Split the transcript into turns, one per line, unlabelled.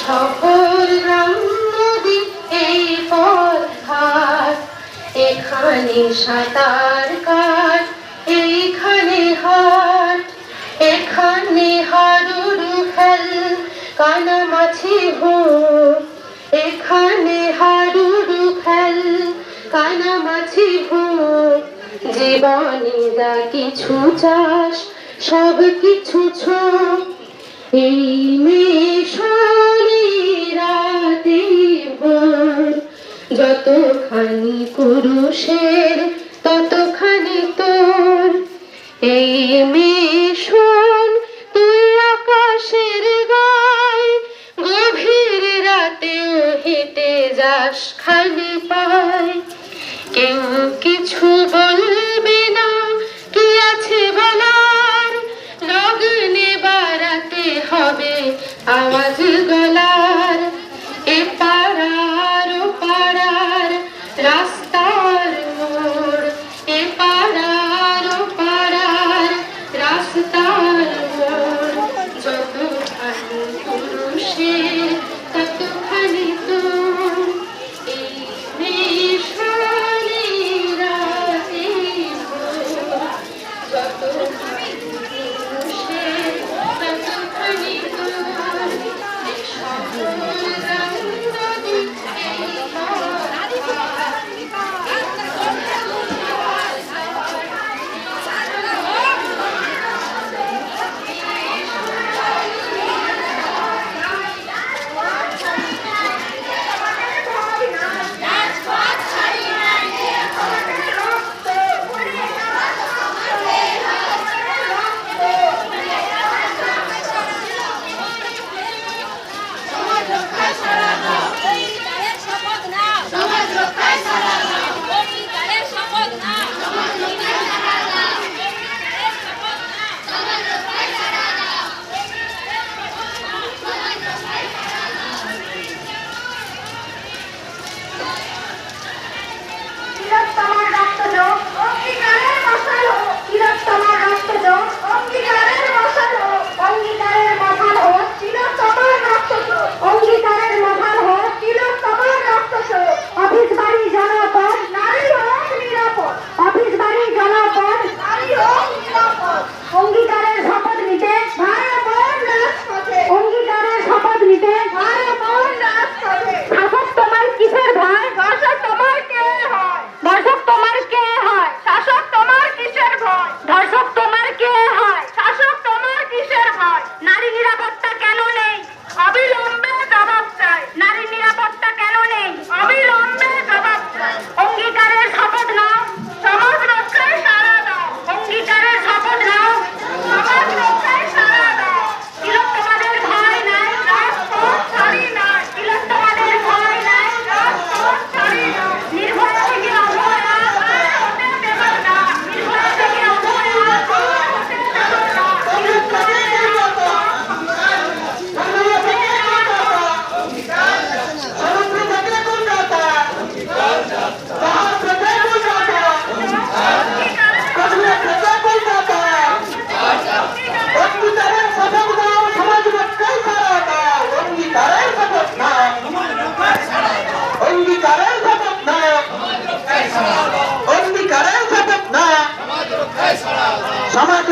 শহর গ্রাম নদী এই পথ ঘাট, এখানে সাঁতার কাট, এইখানে হাট, এখানে হাডুডু খেল, কানামাছি ভোর, এখানে হাডুডু খেল, কানামাছি ভোর। জীবনে যা কিছু চাস সব কিছু ছোট, এই মেশালি রাতে ভোর। যতখানি পুরুষের ততখানি তোর, এই মেশন তুই আকাশের গায়, গভীর রাতেও হেঁটে যাস খালি পায়। কেউ কিছু বলবে না, কি আছে বলার, লগ্নে বাড়াতে হবে আওয়াজ গলার। এ পাড়ার ও পাড়ার রাস্তার মোড়, এ পাড়ার ও পাড়ার রাস্তার মোড়। যতখানি পুরুষের ততখানি তোর, এই মেশালি রাতে ভোর। যতখানি পুরুষের ততখানি তোর, এই শহর গ্রাম নদী এই পথ ঘাট।
সমাজ